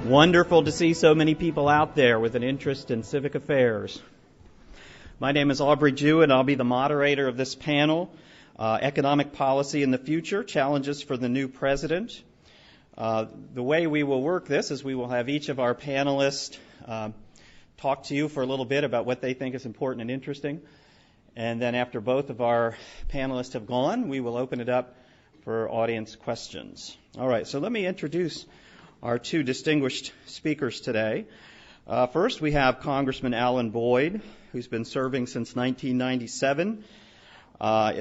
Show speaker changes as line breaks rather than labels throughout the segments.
Wonderful to see so many people out there with an interest in civic affairs. My name is Aubrey, Jewett, and I'll be the moderator of this panel, Economic Policy in the Future, Challenges for the New President. The way we will work this is we will have each of our panelists talk to you for a little bit about what they think is important and interesting. And then after both of our panelists have gone, we will open it up for audience questions. All right, so let me introduce our two distinguished speakers today. First, we have Congressman Alan Boyd, who's been serving since 1997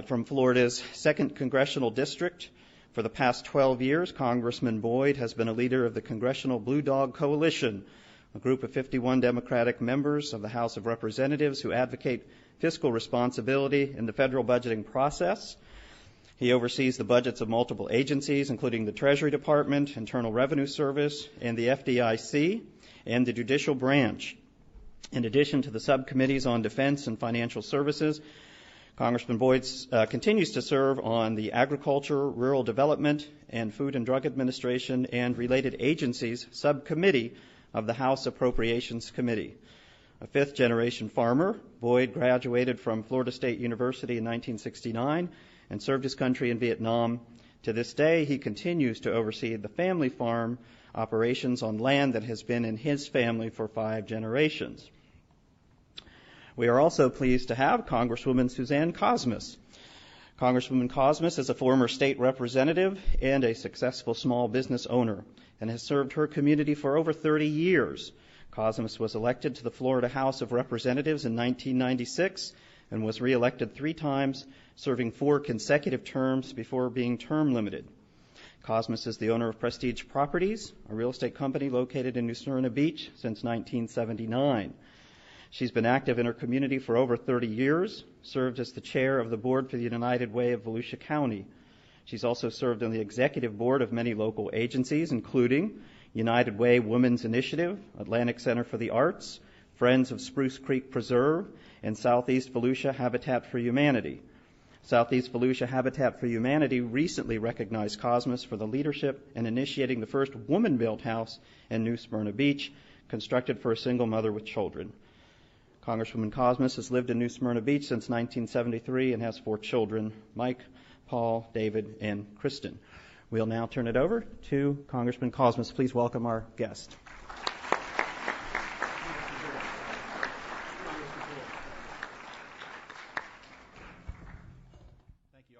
from Florida's 2nd Congressional District. For the past 12 years, Congressman Boyd has been a leader of the Congressional Blue Dog Coalition, a group of 51 Democratic members of the House of Representatives who advocate fiscal responsibility in the federal budgeting process. He oversees the budgets of multiple agencies, including the Treasury Department, Internal Revenue Service, and the FDIC, and the Judicial Branch. In addition to the subcommittees on Defense and Financial Services, Congressman Boyd continues to serve on the Agriculture, Rural Development, and Food and Drug Administration and related agencies subcommittee of the House Appropriations Committee. A fifth-generation farmer, Boyd graduated from Florida State University in 1969 and served his country in Vietnam. To this day, he continues to oversee the family farm operations on land that has been in his family for 5 generations. We are also pleased to have Congresswoman Suzanne Kosmas. Congresswoman Kosmas is a former state representative and a successful small business owner and has served her community for over 30 years. Kosmas was elected to the Florida House of Representatives in 1996 and was reelected 3 times, serving 4 consecutive terms before being term limited. Kosmas is the owner of Prestige Properties, a real estate company located in New Smyrna Beach since 1979. She's been active in her community for over 30 years, served as the chair of the board for the United Way of Volusia County. She's also served on the executive board of many local agencies, including United Way Women's Initiative, Atlantic Center for the Arts, Friends of Spruce Creek Preserve, and Southeast Volusia Habitat for Humanity. Southeast Volusia Habitat for Humanity recently recognized Kosmas for the leadership in initiating the first woman-built house in New Smyrna Beach, constructed for a single mother with children. Congresswoman Kosmas has lived in New Smyrna Beach since 1973 and has 4 children, Mike, Paul, David, and Kristen. We'll now turn it over to Congressman Kosmas. Please welcome our guest.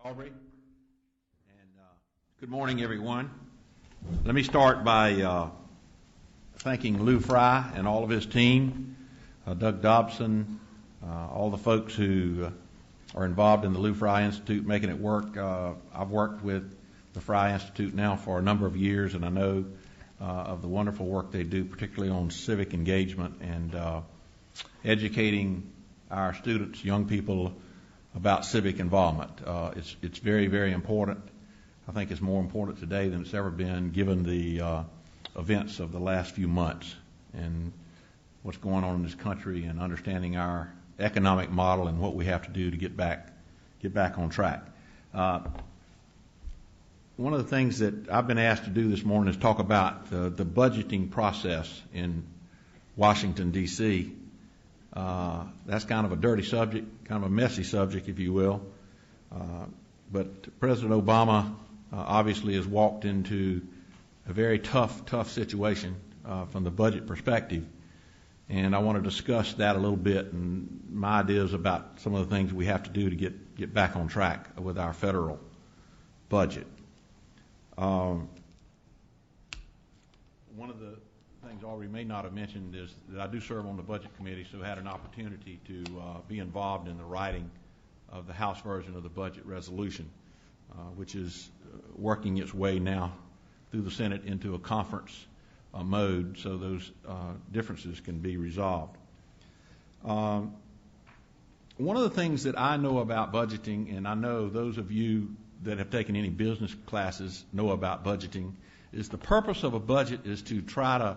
Aubrey, and good morning, everyone. Let me start by thanking Lou Frey and all of his team, Doug Dobson, all the folks who are involved in the Lou Frey Institute making it work. I've worked with the Frey Institute now for a number of years, and I know of the wonderful work they do, particularly on civic engagement and educating our students, young people, about civic involvement. It's very, very important. I think it's more important today than it's ever been, given the events of the last few months and what's going on in this country, and understanding our economic model and what we have to do to get back on track. One of the things that I've been asked to do this morning is talk about the budgeting process in Washington, D.C. That's kind of a dirty subject, kind of a messy subject, if you will. But President Obama obviously has walked into a very tough situation from the budget perspective. And I want to discuss that a little bit and my ideas about some of the things we have to do to get back on track with our federal budget. One of the things Aubrey may not have mentioned is that I do serve on the Budget Committee, so I had an opportunity to be involved in the writing of the House version of the budget resolution, which is working its way now through the Senate into a conference mode, so those differences can be resolved. One of the things that I know about budgeting, and I know those of you that have taken any business classes know about budgeting, is the purpose of a budget is to try to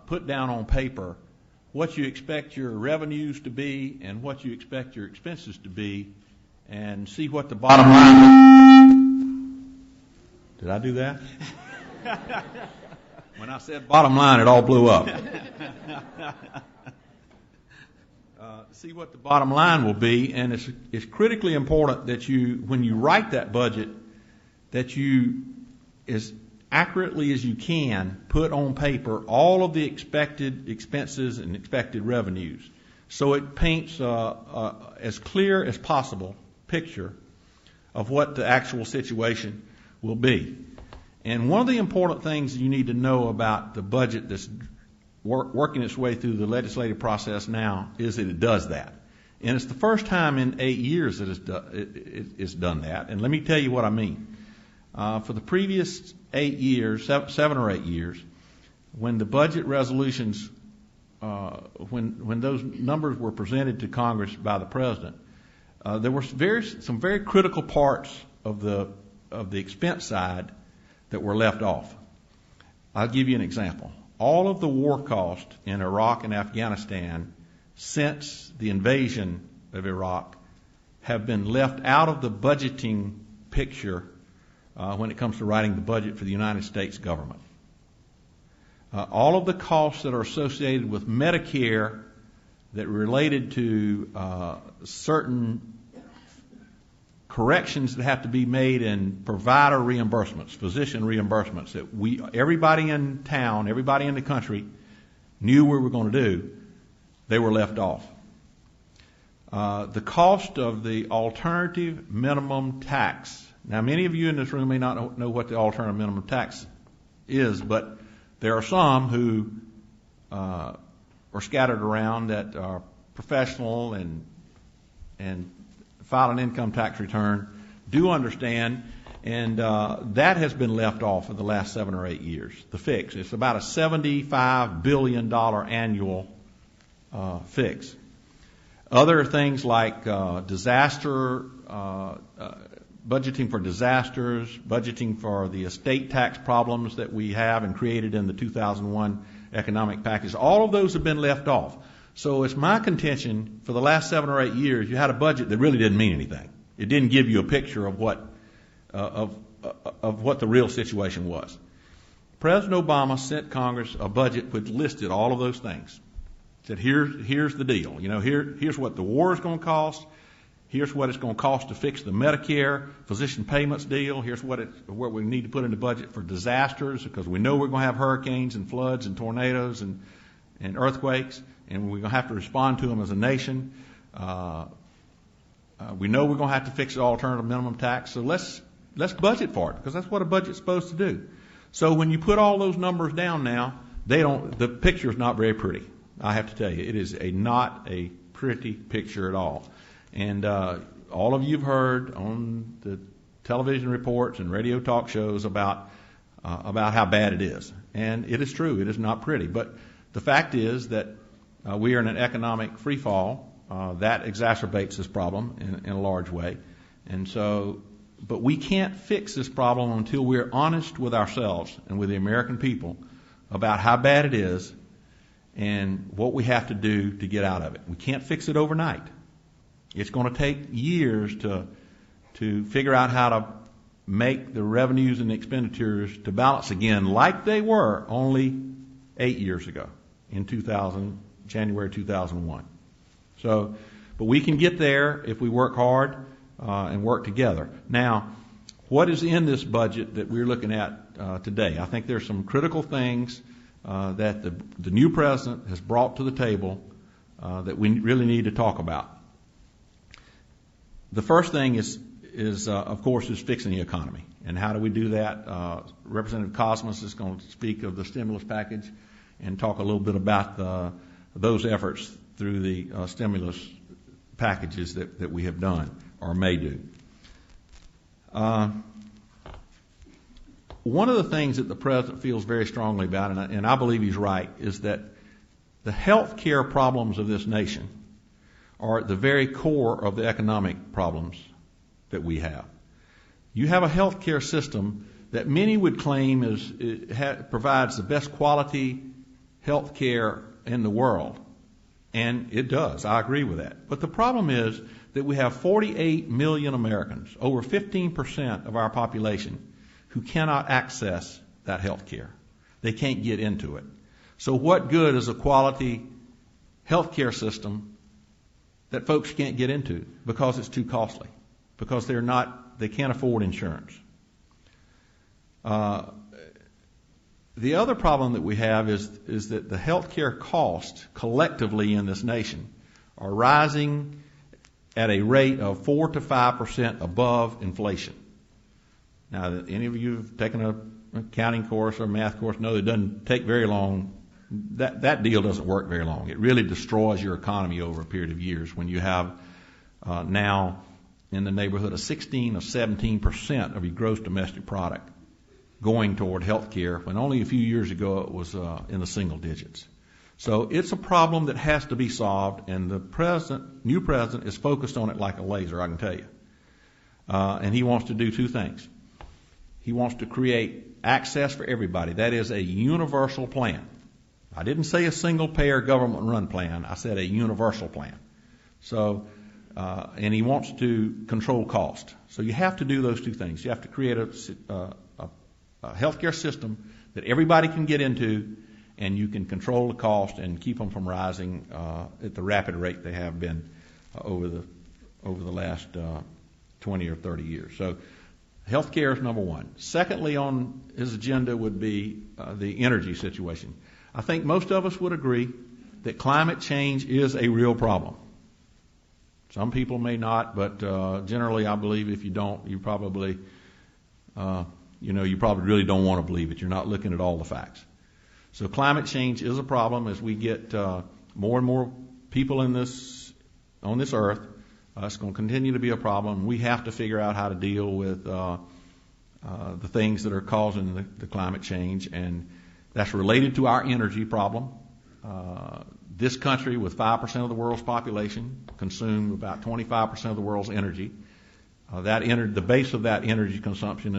put down on paper what you expect your revenues to be and what you expect your expenses to be, and see what the bottom line is. Did I do that? When I said bottom line, it all blew up. See what the bottom line will be, and it's critically important that you, when you write that budget, that you, as accurately as you can, put on paper all of the expected expenses and expected revenues, so it paints as clear as possible picture of what the actual situation will be. And one of the important things you need to know about the budget that's working its way through the legislative process now is that it does that. And it's the first time in 8 years that it's done that. And let me tell you what I mean. For the previous 8 years, 7 or 8 years, when the budget resolutions, when those numbers were presented to Congress by the President, there were some very critical parts of the expense side that were left off. I'll give you an example. All of the war cost in Iraq and Afghanistan since the invasion of Iraq have been left out of the budgeting picture when it comes to writing the budget for the United States government. All of the costs that are associated with Medicare that related to certain corrections that have to be made in provider reimbursements, physician reimbursements that everybody in town, everybody in the country knew we were going to do, they were left off. The cost of the alternative minimum tax. Now, many of you in this room may not know what the alternative minimum tax is, but there are some who are scattered around that are professional and file an income tax return, do understand, and that has been left off for the last 7 or 8 years. The fix. It's about a $75 billion annual fix. Other things like disaster, budgeting for disasters, budgeting for the estate tax problems that we have and created in the 2001 economic package, all of those have been left off. So it's my contention for the last 7 or 8 years you had a budget that really didn't mean anything. It didn't give you a picture of what the real situation was. President Obama sent Congress a budget which listed all of those things. Said here's the deal. Here's what the war is going to cost. Here's what it's going to cost to fix the Medicare physician payments deal. Here's what we need to put in the budget for disasters, because we know we're going to have hurricanes and floods and tornadoes and earthquakes, and we're going to have to respond to them as a nation. We know we're going to have to fix the alternative minimum tax, so let's budget for it, because that's what a budget's supposed to do. So when you put all those numbers down now, the picture is not very pretty. I have to tell you, it is not a pretty picture at all. And all of you have heard on the television reports and radio talk shows about how bad it is. And it is true, it is not pretty. But the fact is that we are in an economic free fall. That exacerbates this problem in a large way. And so, but we can't fix this problem until we're honest with ourselves and with the American people about how bad it is and what we have to do to get out of it. We can't fix it overnight. It's going to take years to figure out how to make the revenues and the expenditures to balance again like they were only 8 years ago in January 2001. So, but we can get there if we work hard and work together. Now, what is in this budget that we're looking at today? I think there's some critical things that the new president has brought to the table that we really need to talk about. The first thing is of course, fixing the economy. And how do we do that? Representative Kosmas is going to speak of the stimulus package and talk a little bit about those efforts through the stimulus packages that we have done or may do. One of the things that the president feels very strongly about, and I believe he's right, is that the health care problems of this nation are at the very core of the economic problems that we have. You have a health care system that many would claim provides the best quality health care in the world. And it does. I agree with that. But the problem is that we have 48 million Americans, over 15% of our population, who cannot access that health care. they can't get into it. So what good is a quality healthcare system that folks can't get into because it's too costly, because they can't afford insurance? The other problem that we have is that the healthcare costs collectively in this nation are rising at a rate of 4 to 5% above inflation. Now, any of you have taken an accounting course or math course know it doesn't take very long. That deal doesn't work very long. It really destroys your economy over a period of years when you have now in the neighborhood of 16 or 17% of your gross domestic product going toward health care, when only a few years ago it was in the single digits. So it's a problem that has to be solved, and the new president is focused on it like a laser, I can tell you. And he wants to do two things. He wants to create access for everybody. That is a universal plan. I didn't say a single-payer government-run plan. I said a universal plan. So, and he wants to control cost. So you have to do those two things. You have to create a healthcare system that everybody can get into, and you can control the cost and keep them from rising at the rapid rate they have been over the last 20 or 30 years. So healthcare is number one. Secondly on his agenda would be the energy situation. I think most of us would agree that climate change is a real problem. Some people may not, but generally I believe if you don't, you probably really don't want to believe it. You're not looking at all the facts. So climate change is a problem as we get more and more people on this earth. It's going to continue to be a problem. We have to figure out how to deal with the things that are causing the climate change, and that's related to our energy problem. This country, with 5% of the world's population, consumes about 25% of the world's energy. The base of that energy consumption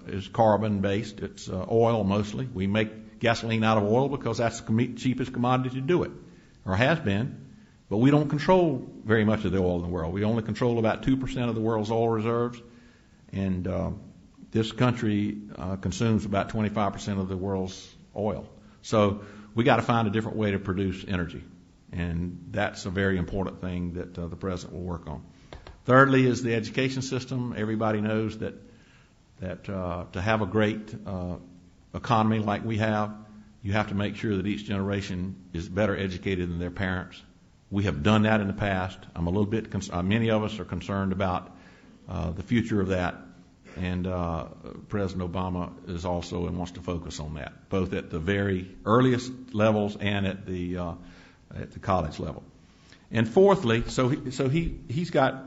is carbon-based. It's oil mostly. We make gasoline out of oil because that's the cheapest commodity to do it, or has been. But we don't control very much of the oil in the world. We only control about 2% of the world's oil reserves, and this country consumes about 25% of the world's oil. So we got to find a different way to produce energy, and that's a very important thing that the president will work on. Thirdly is the education system. Everybody knows that to have a great economy like we have, you have to make sure that each generation is better educated than their parents. We have done that in the past. I'm a little bit many of us are concerned about the future of that, and President Obama is also and wants to focus on that, both at the very earliest levels and at the college level. And fourthly, so he's got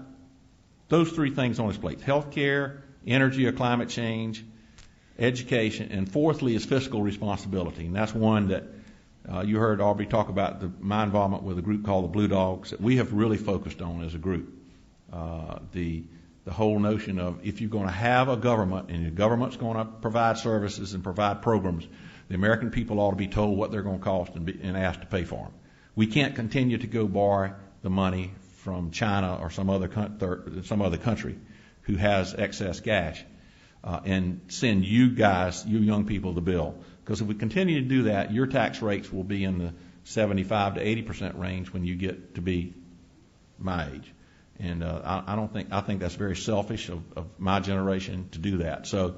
those three things on his plate: healthcare, energy or climate change, education, and fourthly is fiscal responsibility. And that's one that you heard Aubrey talk about my involvement with a group called the Blue Dogs that we have really focused on as a group. The whole notion of if you're going to have a government and the government's going to provide services and provide programs, the American people ought to be told what they're going to cost and asked to pay for them. We can't continue to go borrow the money from China or some other country who has excess cash and send you guys, you young people, the bill. Because if we continue to do that, your tax rates will be in the 75 to 80% range when you get to be my age. And I think that's very selfish of my generation to do that. So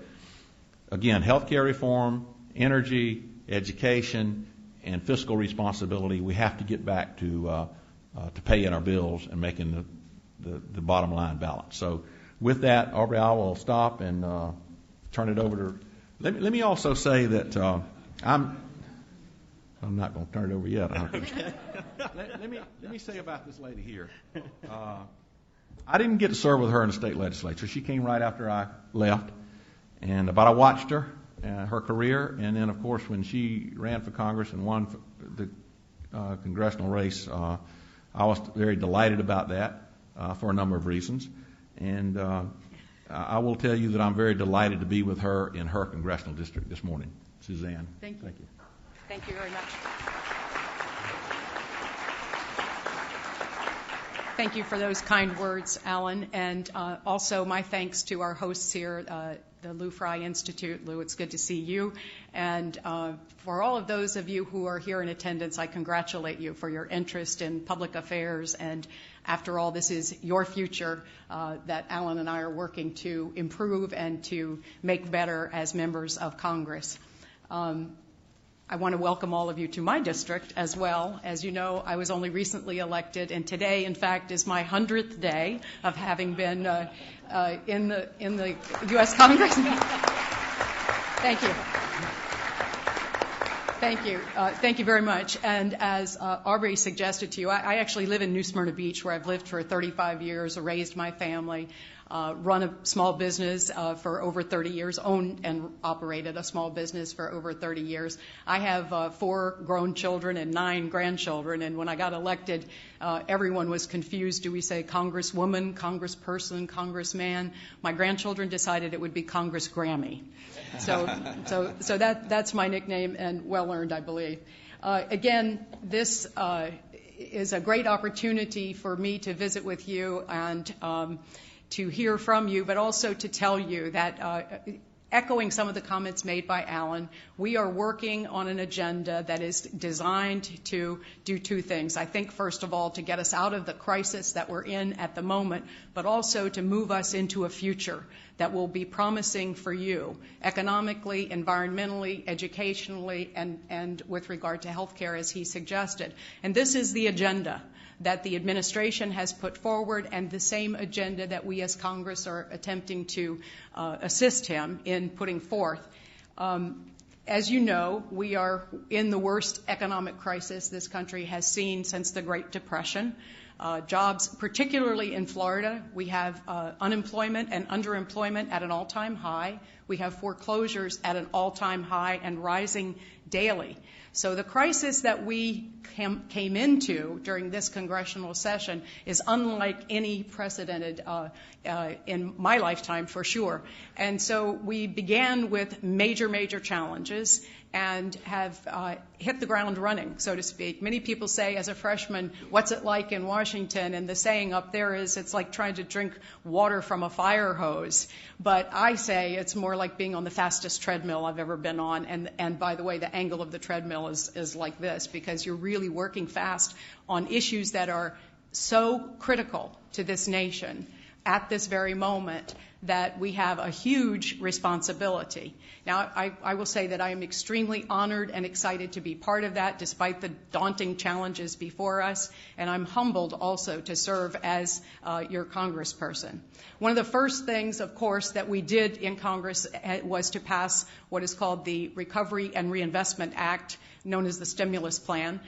again, healthcare reform, energy, education, and fiscal responsibility. We have to get back to paying our bills and making the bottom line balance. So with that, Aubrey, I will stop and turn it over to. Let me also say that I'm not going to turn it over yet. Let me say about this lady here. I didn't get to serve with her in the state legislature. She came right after I left, but I watched her, her career, and then of course when she ran for Congress and won the congressional race, I was very delighted about that for a number of reasons, and I will tell you that I'm very delighted to be with her in her congressional district this morning. Suzanne.
Thank you.
Thank you.
Thank you very much. Thank you for those kind words, Alan, and also my thanks to our hosts here, the Lou Frey Institute. Lou, it's good to see you. And for all of those of you who are here in attendance, I congratulate you for your interest in public affairs. And after all, this is your future that Alan and I are working to improve and to make better as members of Congress. I want to welcome all of you to my district as well. As you know, I was only recently elected, and today, in fact, is my 100th day of having been in the U.S. Congress. Thank you. Thank you. Thank you very much. And as Aubrey suggested to you, I actually live in New Smyrna Beach, where I've lived for 35 years, raised my family, run a small business for over 30 years, owned and operated a small business for over 30 years. I have 4 grown children and 9 grandchildren, and when I got elected, everyone was confused. Do we say Congresswoman, Congressperson, Congressman? My grandchildren decided it would be Congress Grammy. So that's my nickname, and well earned, I believe. Again, this is a great opportunity for me to visit with you and to hear from you, but also to tell you that, echoing some of the comments made by Alan, we are working on an agenda that is designed to do 2 things. I think, first of all, to get us out of the crisis that we're in at the moment, but also to move us into a future that will be promising for you, economically, environmentally, educationally, and with regard to health care, as he suggested. And this is the agenda that the administration has put forward, and the same agenda that we as Congress are attempting to assist him in putting forth. As you know, we are in the worst economic crisis this country has seen since the Great Depression. Jobs, particularly in Florida, we have unemployment and underemployment at an all-time high. We have foreclosures at an all-time high and rising daily. So the crisis that we came into during this congressional session is unlike any precedented in my lifetime, for sure. And so we began with major challenges and have hit the ground running, so to speak. Many people say, as a freshman, what's it like in Washington? And the saying up there is, it's like trying to drink water from a fire hose. But I say it's more like being on the fastest treadmill I've ever been on. And by the way, the angle of the treadmill is like this, because you're really working fast on issues that are so critical to this nation at this very moment that we have a huge responsibility. Now, I will say that I am extremely honored and excited to be part of that, despite the daunting challenges before us, and I'm humbled also to serve as your congressperson. One of the first things, of course, that we did in Congress was to pass what is called the Recovery and Reinvestment Act, known as the stimulus plan,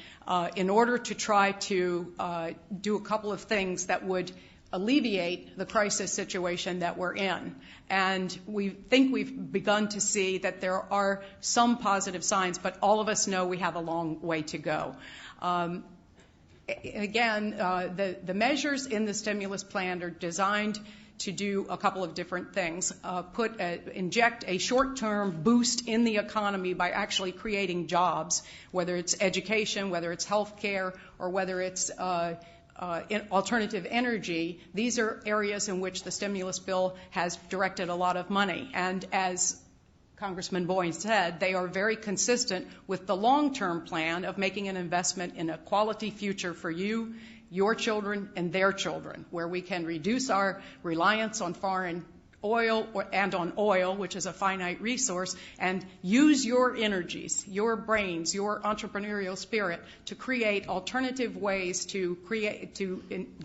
in order to try to do a couple of things that would alleviate the crisis situation that we're in. And we think we've begun to see that there are some positive signs, but all of us know we have a long way to go. Again, the measures in the stimulus plan are designed to do a couple of different things. Inject a short-term boost in the economy by actually creating jobs, whether it's education, whether it's health care, or whether it's alternative energy. These are areas in which the stimulus bill has directed a lot of money. And as Congressman Boyne said, they are very consistent with the long-term plan of making an investment in a quality future for you, your children, and their children, where we can reduce our reliance on foreign oil and on oil, which is a finite resource, and use your energies, your brains, your entrepreneurial spirit to create alternative ways to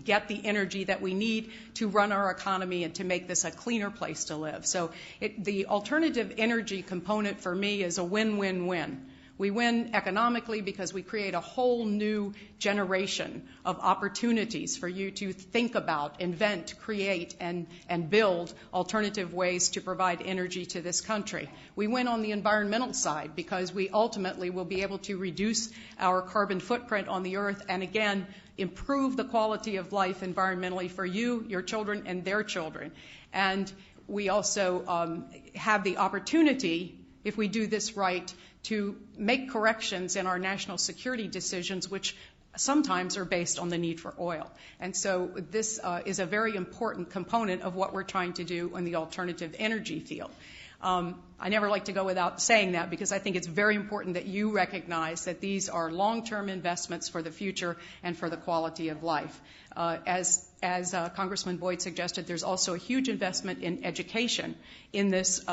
get the energy that we need to run our economy and to make this a cleaner place to live. So the alternative energy component for me is a win-win-win. We win economically because we create a whole new generation of opportunities for you to think about, invent, create, and build alternative ways to provide energy to this country. We win on the environmental side because we ultimately will be able to reduce our carbon footprint on the earth and, again, improve the quality of life environmentally for you, your children, and their children. And we also have the opportunity, if we do this right, to make corrections in our national security decisions, which sometimes are based on the need for oil. And so this is a very important component of what we're trying to do in the alternative energy field. I never like to go without saying that because I think it's very important that you recognize that these are long-term investments for the future and for the quality of life. As Congressman Boyd suggested, there's also a huge investment in education in this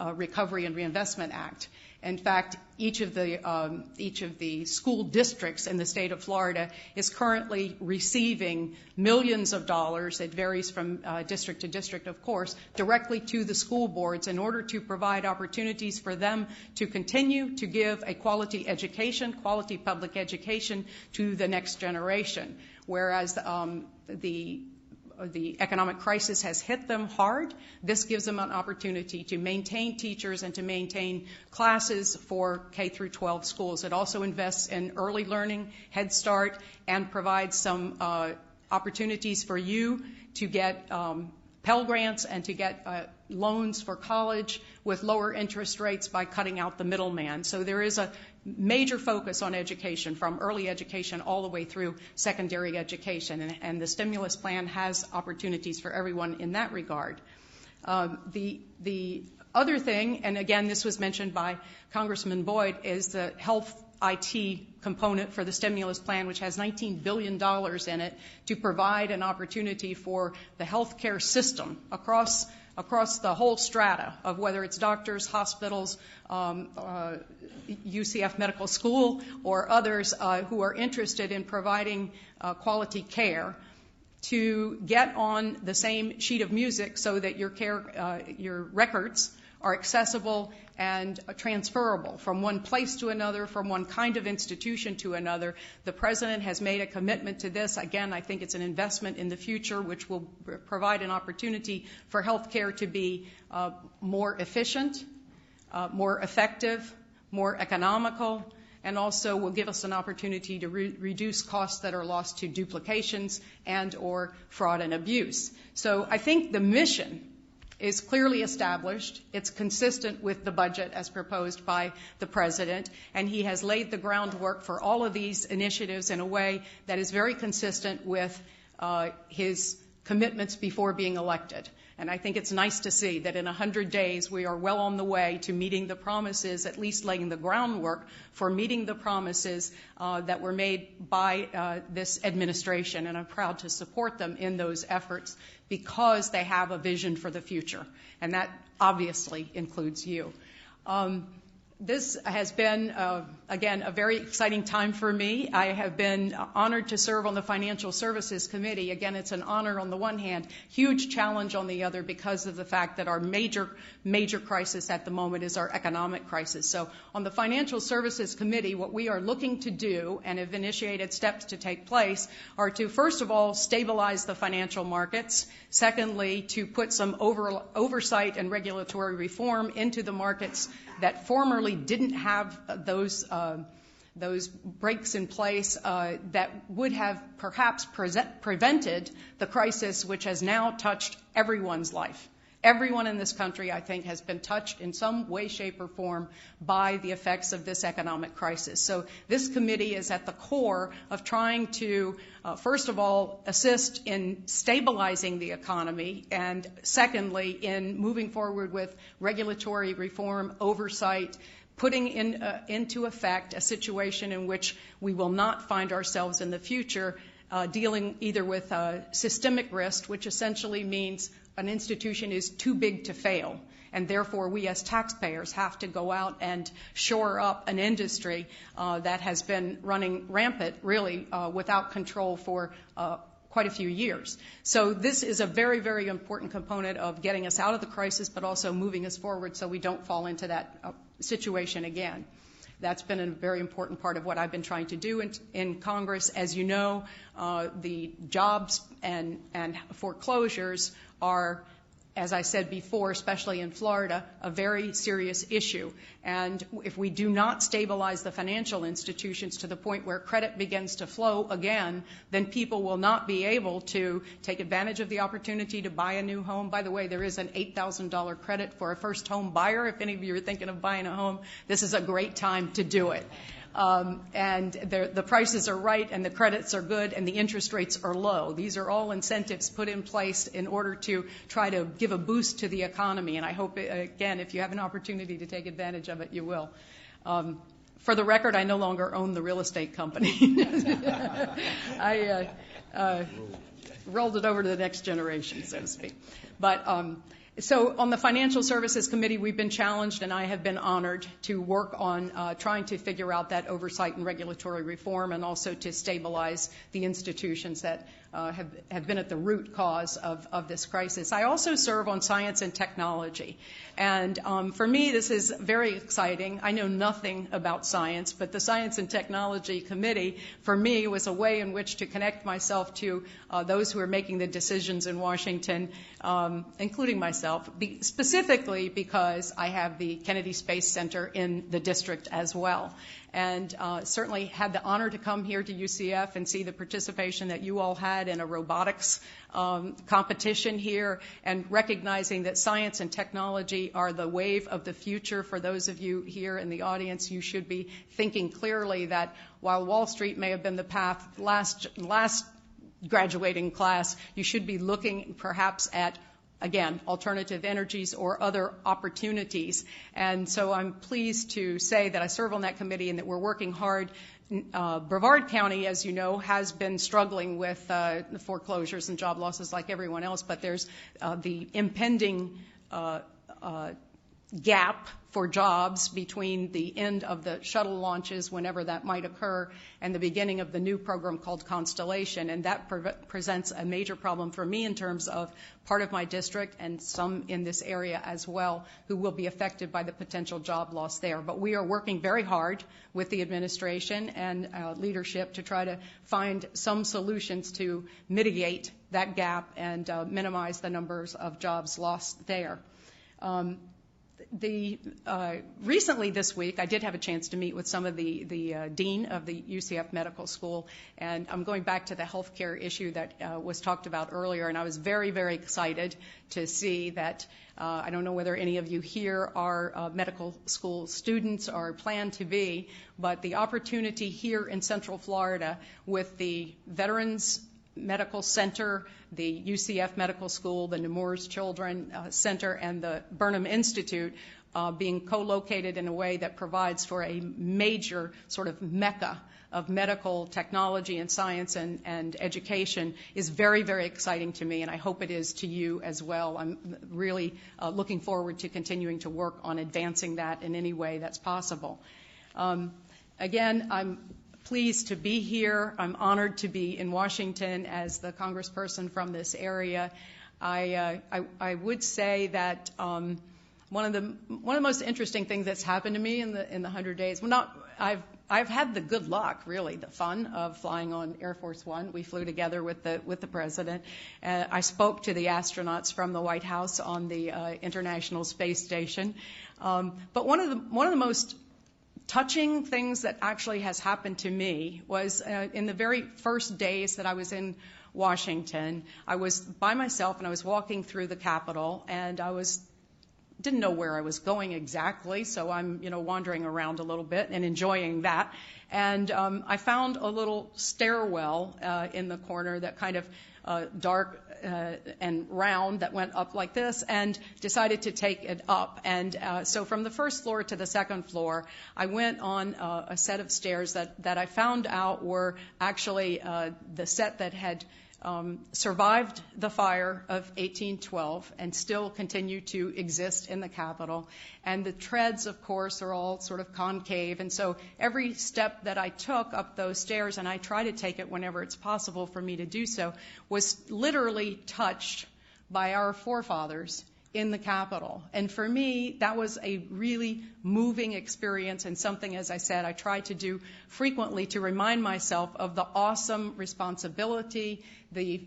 Recovery and Reinvestment Act. In fact, each of the school districts in the state of Florida is currently receiving millions of dollars. It varies from district to district, of course, directly to the school boards in order to provide opportunities for them to continue to give a quality education, quality public education to the next generation. Whereas the economic crisis has hit them hard, this gives them an opportunity to maintain teachers and to maintain classes for K through 12 schools. It also invests in early learning, Head Start, and provides some opportunities for you to get Pell Grants and to get loans for college with lower interest rates by cutting out the middleman. So there is a major focus on education, from early education all the way through secondary education, and the stimulus plan has opportunities for everyone in that regard. The other thing, and again this was mentioned by Congressman Boyd, is the health IT component for the stimulus plan, which has $19 billion in it to provide an opportunity for the healthcare system across the whole strata of whether it's doctors, hospitals, UCF Medical School, or others who are interested in providing quality care, to get on the same sheet of music so that your records are accessible and transferable from one place to another, from one kind of institution to another. The President has made a commitment to this. Again, I think it's an investment in the future which will provide an opportunity for health care to be more efficient, more effective, more economical, and also will give us an opportunity to reduce costs that are lost to duplications and or fraud and abuse. So I think the mission is clearly established. It's consistent with the budget as proposed by the President, and he has laid the groundwork for all of these initiatives in a way that is very consistent with his commitments before being elected. And I think it's nice to see that in 100 days we are well on the way to meeting the promises, at least laying the groundwork for meeting the promises that were made by this administration. And I'm proud to support them in those efforts because they have a vision for the future. And that obviously includes you. This has been, again, a very exciting time for me. I have been honored to serve on the Financial Services Committee. Again, it's an honor on the one hand, huge challenge on the other because of the fact that our major crisis at the moment is our economic crisis. So on the Financial Services Committee, what we are looking to do and have initiated steps to take place are to, first of all, stabilize the financial markets. Secondly, to put some oversight and regulatory reform into the markets that formerly didn't have those breaks in place that would have perhaps prevented the crisis which has now touched everyone's life. Everyone in this country, I think, has been touched in some way, shape, or form by the effects of this economic crisis. So this committee is at the core of trying to, first of all, assist in stabilizing the economy, and secondly, in moving forward with regulatory reform, oversight, putting into effect a situation in which we will not find ourselves in the future dealing either with systemic risk, which essentially means an institution is too big to fail, and therefore we as taxpayers have to go out and shore up an industry that has been running rampant, really, without control for quite a few years. So this is a very, very important component of getting us out of the crisis, but also moving us forward so we don't fall into that situation again. That's been a very important part of what I've been trying to do in Congress. As you know, the jobs and foreclosures are, as I said before, especially in Florida, a very serious issue. And if we do not stabilize the financial institutions to the point where credit begins to flow again, then people will not be able to take advantage of the opportunity to buy a new home. By the way, there is an $8,000 credit for a first home buyer. If any of you are thinking of buying a home, this is a great time to do it. and the prices are right, and the credits are good, and the interest rates are low. These are all incentives put in place in order to try to give a boost to the economy, and I hope, again, if you have an opportunity to take advantage of it, you will. For the record, I no longer own the real estate company. I rolled it over to the next generation, so to speak. But so on the Financial Services Committee, we've been challenged, and I have been honored to work on trying to figure out that oversight and regulatory reform, and also to stabilize the institutions that have been at the root cause of this crisis. I also serve on Science and Technology. And for me, this is very exciting. I know nothing about science, but the Science and Technology Committee, for me, was a way in which to connect myself to those who are making the decisions in Washington, including myself, specifically because I have the Kennedy Space Center in the district as well. And certainly had the honor to come here to UCF and see the participation that you all had in a robotics competition here, and recognizing that science and technology are the wave of the future. For those of you here in the audience, you should be thinking clearly that while Wall Street may have been the path last graduating class, you should be looking perhaps at, again, alternative energies or other opportunities. And so I'm pleased to say that I serve on that committee and that we're working hard. Brevard County, as you know, has been struggling with foreclosures and job losses like everyone else, but there's the impending gap for jobs between the end of the shuttle launches, whenever that might occur, and the beginning of the new program called Constellation. And that presents a major problem for me in terms of part of my district and some in this area as well who will be affected by the potential job loss there. But we are working very hard with the administration and leadership to try to find some solutions to mitigate that gap and minimize the numbers of jobs lost there. Recently this week, I did have a chance to meet with some of the dean of the UCF Medical School, and I'm going back to the healthcare issue that was talked about earlier, and I was very, very excited to see that I don't know whether any of you here are medical school students or plan to be, but the opportunity here in Central Florida with the Veterans Medical Center, the UCF Medical School, the Nemours Children Center, and the Burnham Institute being co-located in a way that provides for a major sort of mecca of medical technology and science and education is very, very exciting to me, and I hope it is to you as well. I'm really looking forward to continuing to work on advancing that in any way that's possible. Again, I'm pleased to be here. I'm honored to be in Washington as the congressperson from this area. I would say that one of the most interesting things that's happened to me in the 100 days. I've had the good luck, really, the fun of flying on Air Force One. We flew together with the president. I spoke to the astronauts from the White House on the International Space Station. But one of the most touching things that actually has happened to me was in the very first days that I was in Washington. I was by myself and I was walking through the Capitol, and didn't know where I was going exactly, so I'm wandering around a little bit and enjoying that. And I found a little stairwell in the corner that kind of dark and round that went up like this, and decided to take it up. And so from the first floor to the second floor, I went on a set of stairs that I found out were actually the set that had survived the fire of 1812 and still continue to exist in the Capitol. And the treads, of course, are all sort of concave. And so every step that I took up those stairs, and I try to take it whenever it's possible for me to do so, was literally touched by our forefathers in the Capitol. And for me, that was a really moving experience, and something, as I said, I try to do frequently to remind myself of the awesome responsibility, the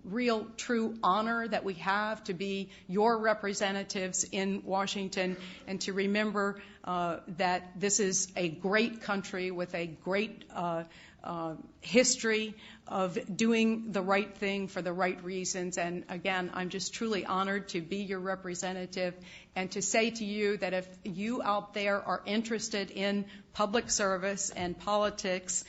real true honor that we have to be your representatives in Washington, and to remember that this is a great country with a great history of doing the right thing for the right reasons. And again, I'm just truly honored to be your representative and to say to you that if you out there are interested in public service and politics,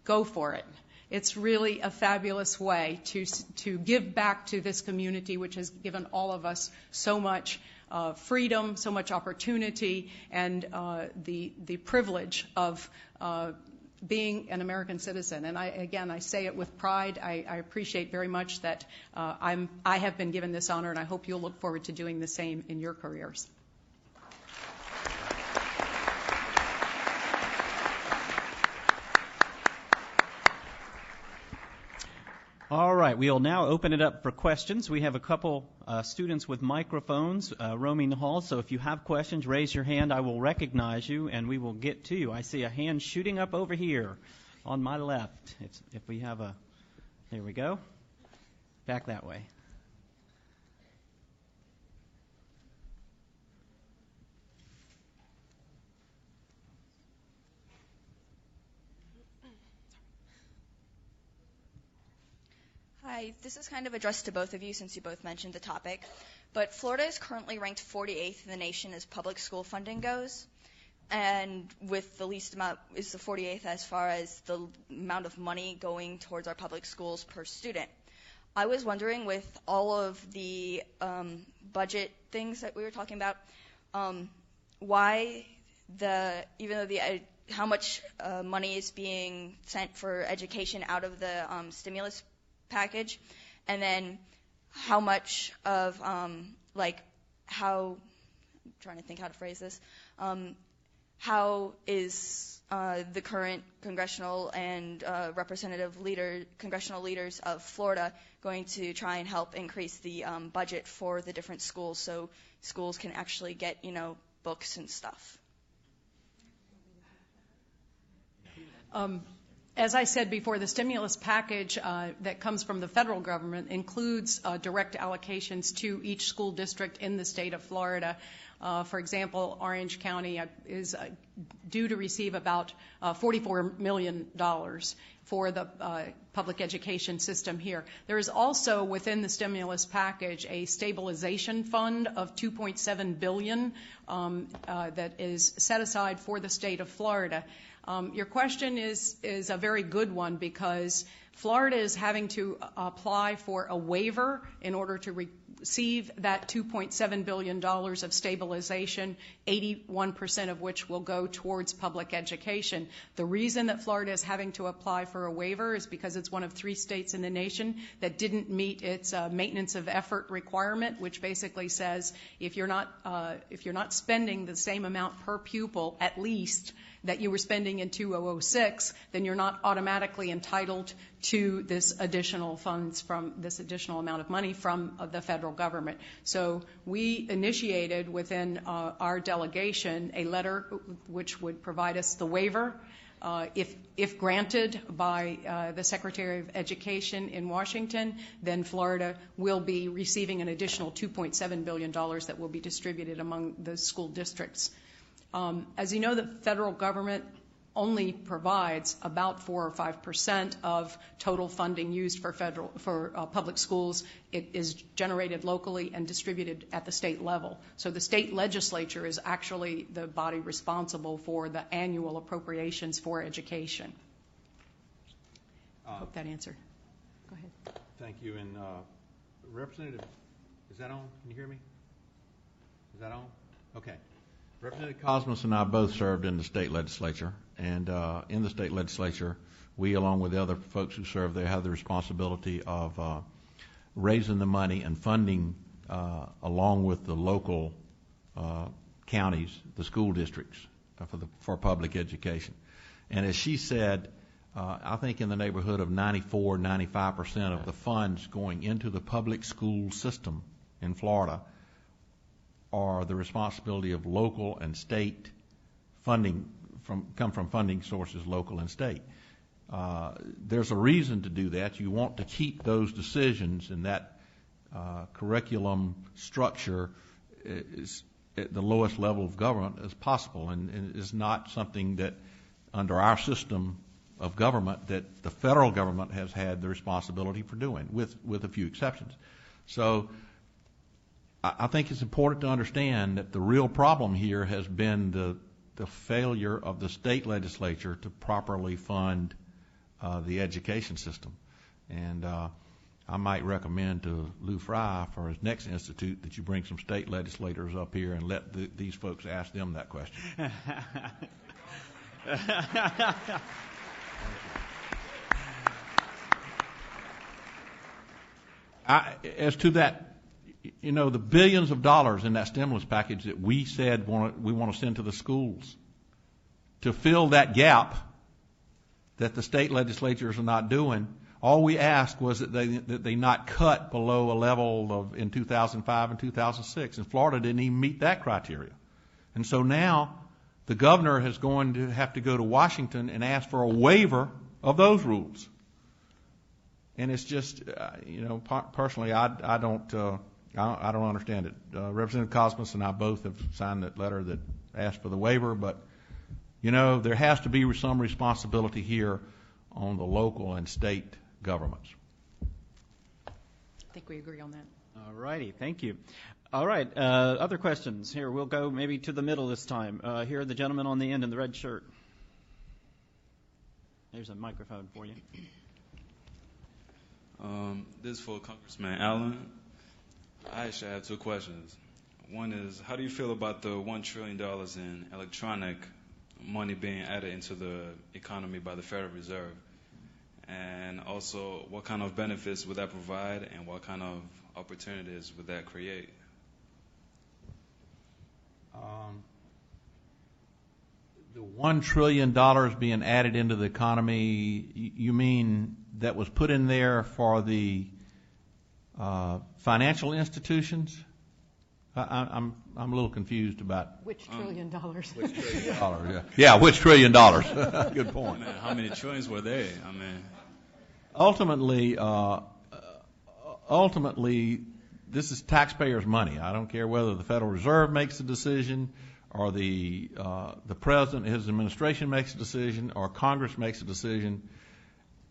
go for it. It's really a fabulous way to give back to this community, which has given all of us so much freedom, so much opportunity, and the privilege of being an American citizen. And I say it with pride. I appreciate very much that I have been given this honor, and I hope you'll look forward to doing the same in your careers.
All right, we'll now open it up for questions. We have a couple students with microphones roaming the hall, so if you have questions, raise your hand. I will recognize you, and we will get to you. I see a hand shooting up over here on my left. If we have a... There we go. Back that way.
Hi, this is kind of addressed to both of you since you both mentioned the topic, but Florida is currently ranked 48th in the nation as public school funding goes, and with the least amount is the 48th as far as the amount of money going towards our public schools per student. I was wondering, with all of the budget things that we were talking about, why even though how much money is being sent for education out of the stimulus package, and then how much of I'm trying to think how to phrase this, how is the current congressional and congressional leaders of Florida going to try and help increase the budget for the different schools so schools can actually get books and stuff?
As I said before, the stimulus package that comes from the federal government includes direct allocations to each school district in the state of Florida. For example, Orange County is due to receive about $44 million for the public education system here. There is also within the stimulus package a stabilization fund of $2.7 billion that is set aside for the state of Florida. Your question is a very good one because Florida is having to apply for a waiver in order to receive that $2.7 billion of stabilization, 81% of which will go towards public education. The reason that Florida is having to apply for a waiver is because it's one of 3 states in the nation that didn't meet its maintenance of effort requirement, which basically says if you're not spending the same amount per pupil at least that you were spending in 2006, then you're not automatically entitled to this additional funds from this additional amount of money from the federal government. So we initiated within our delegation a letter which would provide us the waiver. If granted by the Secretary of Education in Washington, then Florida will be receiving an additional $2.7 billion that will be distributed among the school districts. As you know, the federal government only provides about 4 or 5% of total funding used for public schools. It is generated locally and distributed at the state level. So the state legislature is actually the body responsible for the annual appropriations for education. I hope that answered. Go ahead.
Thank you. And Representative, is that on? Can you hear me? Is that on? Okay. Representative Kosmas and I both served in the state legislature, and in the state legislature, we, along with the other folks who serve there, have the responsibility of raising the money and funding, along with the local counties, the school districts, for public education. And as she said, I think in the neighborhood of 94, 95% of the funds going into the public school system in Florida are the responsibility of local and state funding, come from funding sources local and state. There's a reason to do that. You want to keep those decisions and that curriculum structure is at the lowest level of government as possible, and is not something that under our system of government that the federal government has had the responsibility for doing, with a few exceptions. So I think it's important to understand that the real problem here has been the failure of the state legislature to properly fund the education system. And I might recommend to Lou Frey for his next institute that you bring some state legislators up here and let these folks ask them that question. As to that, you know, the billions of dollars in that stimulus package that we said we want to send to the schools to fill that gap that the state legislatures are not doing, all we asked was that they not cut below a level of in 2005 and 2006, and Florida didn't even meet that criteria. And so now the governor is going to have to go to Washington and ask for a waiver of those rules. And it's just, personally, I don't understand it. Representative Kosmas and I both have signed that letter that asked for the waiver, but there has to be some responsibility here on the local and state governments.
I think we agree on that.
All righty, thank you. All right, other questions? Here, we'll go maybe to the middle this time. Here, the gentleman on the end in the red shirt. There's a microphone for you.
This is for Congressman Allen. I actually have two questions. One is, how do you feel about the $1 trillion in electronic money being added into the economy by the Federal Reserve? And also, what kind of benefits would that provide, and what kind of opportunities would that create?
The $1 trillion being added into the economy, you mean that was put in there for the financial institutions? I'm a little confused about
Which $1 trillion?
Which $1 trillion? Yeah, which $1 trillion? Good point.
Man, how many trillions were there? I mean,
ultimately, this is taxpayers' money. I don't care whether the Federal Reserve makes a decision, or the president, his administration makes a decision, or Congress makes a decision.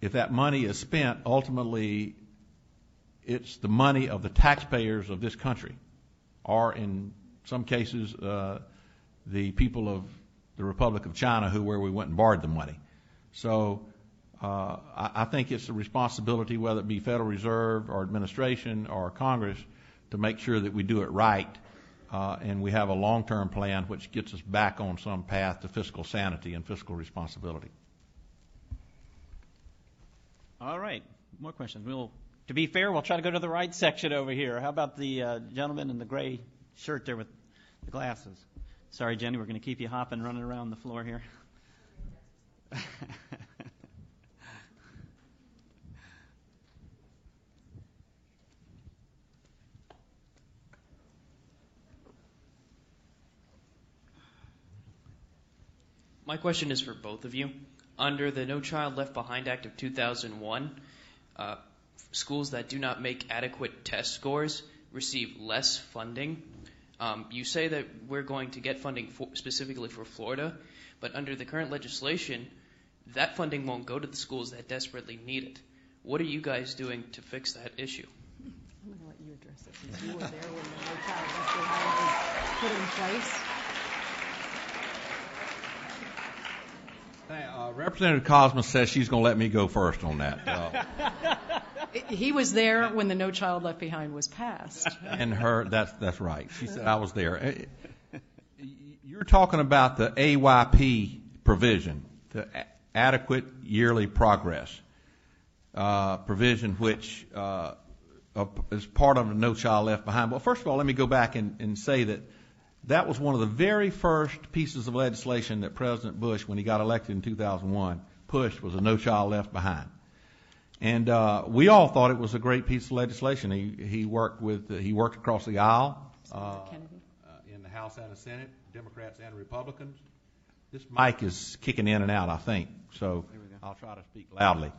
If that money is spent, ultimately, it's the money of the taxpayers of this country, or in some cases, the people of the Republic of China, where we went and borrowed the money. So I think it's a responsibility, whether it be Federal Reserve or administration or Congress, to make sure that we do it right, and we have a long-term plan which gets us back on some path to fiscal sanity and fiscal responsibility.
All right, more questions. To be fair, we'll try to go to the right section over here. How about the gentleman in the gray shirt there with the glasses? Sorry, Jenny, we're going to keep you hopping, running around the floor here.
My question is for both of you. Under the No Child Left Behind Act of 2001, schools that do not make adequate test scores receive less funding. You say that we're going to get funding specifically for Florida, but under the current legislation, that funding won't go to the schools that desperately need it. What are you guys doing to fix that issue?
I'm going to let you address it since you were there when the No Child Left Behind was put in place.
Representative Kosmas says she's going to let me go first on that.
He was there when the No Child Left Behind was passed.
And that's right. She said I was there. You're talking about the AYP provision, the adequate yearly progress provision, which is part of the No Child Left Behind. Well, first of all, let me go back and say that was one of the very first pieces of legislation that President Bush, when he got elected in 2001, pushed, was a No Child Left Behind. And we all thought it was a great piece of legislation. He worked across the aisle in the House and the Senate, Democrats and Republicans. This mic is kicking in and out, I think, so I'll try to speak loudly.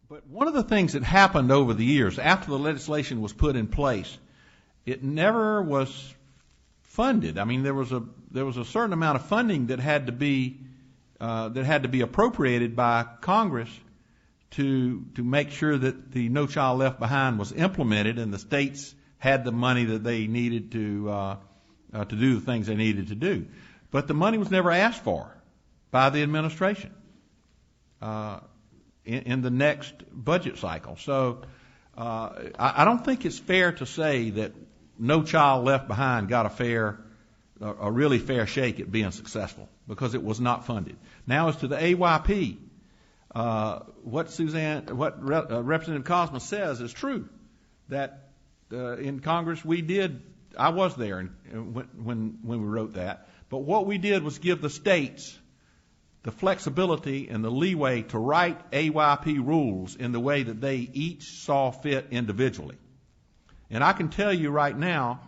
But one of the things that happened over the years, after the legislation was put in place, it never was funded. I mean, there was a certain amount of funding that had to be appropriated by Congress to make sure that the No Child Left Behind was implemented, and the states had the money that they needed to do the things they needed to do. But the money was never asked for by the administration in the next budget cycle. So I don't think it's fair to say that No Child Left Behind got a really fair shake at being successful, because it was not funded. Now, as to the AYP, what Representative Kosmas says is true. That in Congress I was there when we wrote that. But what we did was give the states the flexibility and the leeway to write AYP rules in the way that they each saw fit individually. And I can tell you right now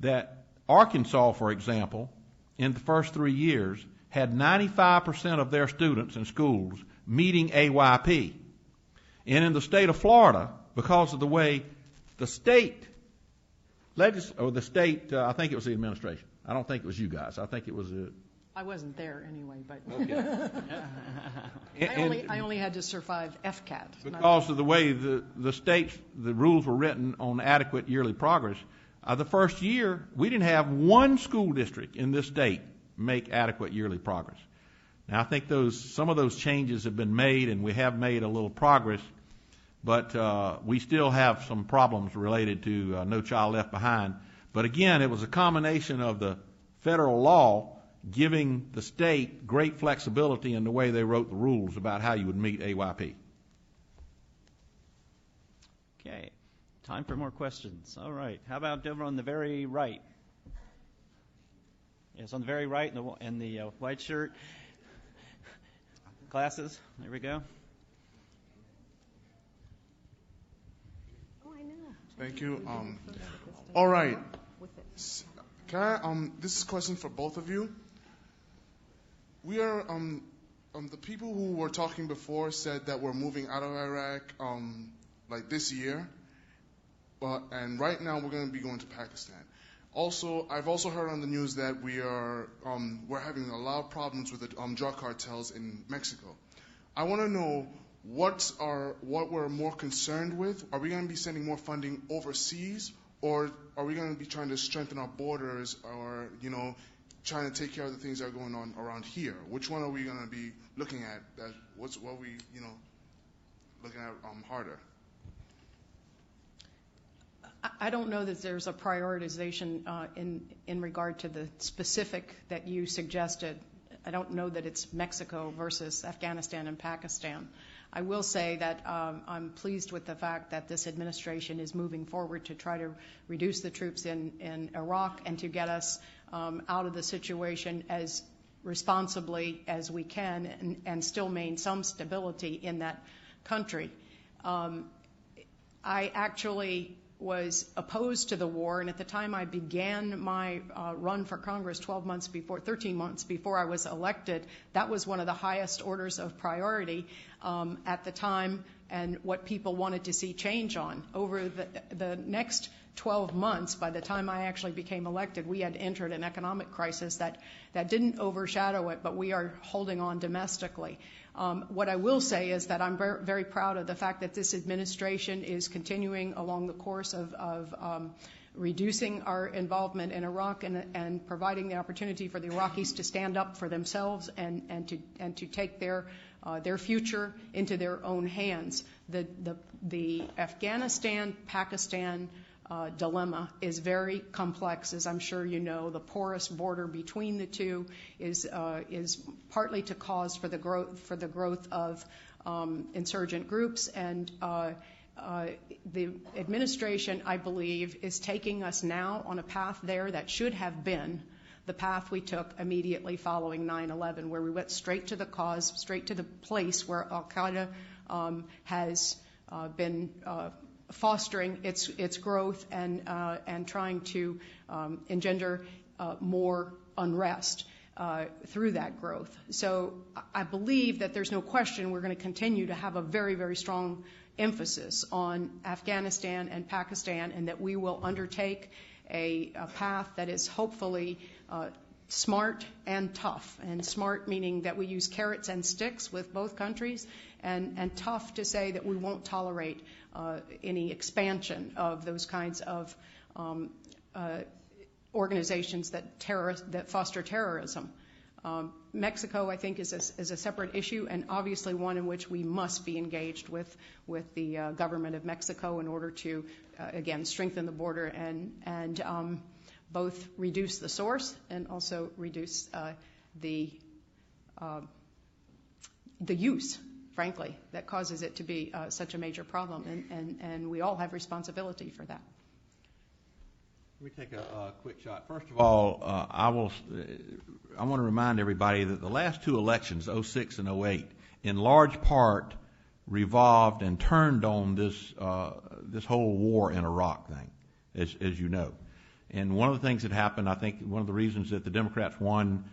that Arkansas, for example, in the first 3 years, had 95% of their students in schools meeting AYP. And in the state of Florida, because of the way the state, I think it was the administration. I don't think it was you guys. I think it was
I wasn't there anyway, but
okay.
I only had to survive FCAT.
Because of the way the rules were written on adequate yearly progress, the first year we didn't have one school district in this state make adequate yearly progress. Now I think some of those changes have been made, and we have made a little progress, but we still have some problems related to No Child Left Behind. But again, it was a combination of the federal law giving the state great flexibility in the way they wrote the rules about how you would meet AYP.
Okay, time for more questions. All right, how about over on the very right? Yes, on the very right in the white shirt. Glasses, there we go.
Thank you. All right. Can I, this is a question for both of you. We are, the people who were talking before said that we're moving out of Iraq, like this year. And right now we're going to be going to Pakistan. Also, I've also heard on the news that we're having a lot of problems with the drug cartels in Mexico. I want to know what we're more concerned with. Are we going to be sending more funding overseas, or are we going to be trying to strengthen our borders, or trying to take care of the things that are going on around here? Which one are we going to be looking at? What we looking at harder?
I don't know that there's a prioritization in regard to the specific that you suggested. I don't know that it's Mexico versus Afghanistan and Pakistan. I will say that I'm pleased with the fact that this administration is moving forward to try to reduce the troops in Iraq and to get us out of the situation as responsibly as we can and still maintain some stability in that country. I actually was opposed to the war, and at the time I began my run for Congress 13 months before I was elected, that was one of the highest orders of priority at the time, and what people wanted to see change on. Over the next 12 months, by the time I actually became elected, we had entered an economic crisis that didn't overshadow it, but we are holding on domestically. What I will say is that I'm very proud of the fact that this administration is continuing along the course of reducing our involvement in Iraq and providing the opportunity for the Iraqis to stand up for themselves and to take their future into their own hands. The Afghanistan-Pakistan dilemma is very complex, as I'm sure you know. The porous border between the two is partly to cause for the growth of insurgent groups, and the administration, I believe, is taking us now on a path there that should have been the path we took immediately following 9/11, where we went straight to the cause, straight to the place where Al-Qaeda has been fostering its growth and trying to engender more unrest through that growth. So I believe that there's no question we're going to continue to have a very, very strong emphasis on Afghanistan and Pakistan, and that we will undertake a path that is hopefully smart and tough. And smart meaning that we use carrots and sticks with both countries, and tough to say that we won't tolerate any expansion of those kinds of organizations that foster terrorism. Mexico, I think, is a separate issue, and obviously one in which we must be engaged with the government of Mexico in order to, again, strengthen the border and both reduce the source and also reduce the use, frankly, that causes it to be such a major problem, and we all have responsibility for that.
Let me take a quick shot. First of all, I want to remind everybody that the last two elections, 06 and 08, in large part revolved and turned on this whole war in Iraq thing, as you know. And one of the things that happened, I think one of the reasons that the Democrats won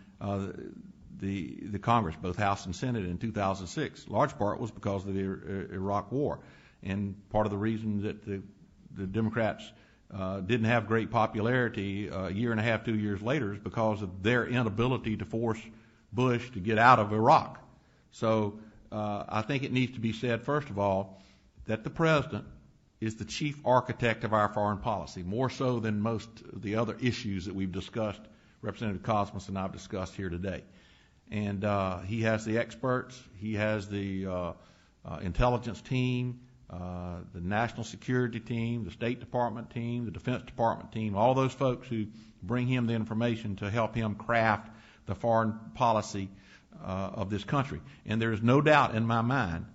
the Congress, both House and Senate, in 2006, large part was because of the Iraq war. And part of the reason that the Democrats didn't have great popularity a year and a half, 2 years later is because of their inability to force Bush to get out of Iraq. So I think it needs to be said, first of all, that the president is the chief architect of our foreign policy, more so than most of the other issues that we've discussed, Representative Kosmas and I have discussed here today. And he has the experts, he has the intelligence team, the national security team, the State Department team, the Defense Department team, all those folks who bring him the information to help him craft the foreign policy of this country. And there is no doubt in my mind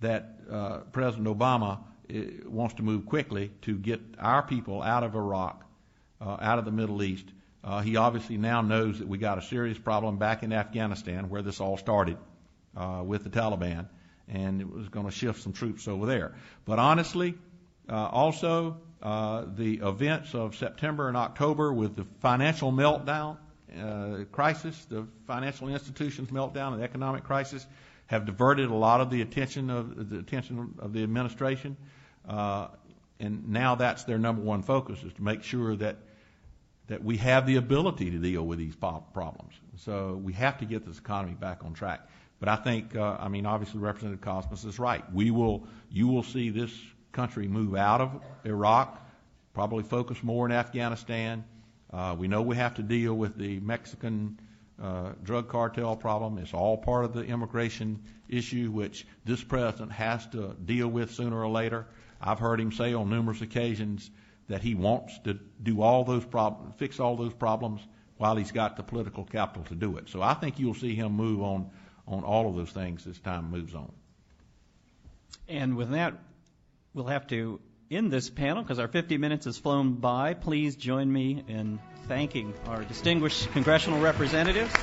that President Obama wants to move quickly to get our people out of Iraq, out of the Middle East. He obviously now knows that we got a serious problem back in Afghanistan, where this all started with the Taliban, and it was going to shift some troops over there. But honestly, also the events of September and October with the financial meltdown crisis, the financial institutions meltdown, and economic crisis, have diverted a lot of the attention of the administration, and now that's their number one focus, is to make sure that we have the ability to deal with these problems. So we have to get this economy back on track. But I think, obviously Representative Kosmas is right. You will see this country move out of Iraq, probably focus more in Afghanistan. We know we have to deal with the Mexican drug cartel problem. It's all part of the immigration issue, which this president has to deal with sooner or later. I've heard him say on numerous occasions that he wants to do all those problems, fix all those problems, while he's got the political capital to do it. So I think you'll see him move on all of those things as time moves on.
And with that, we'll have to end this panel because our 50 minutes has flown by. Please join me in thanking our distinguished congressional representatives.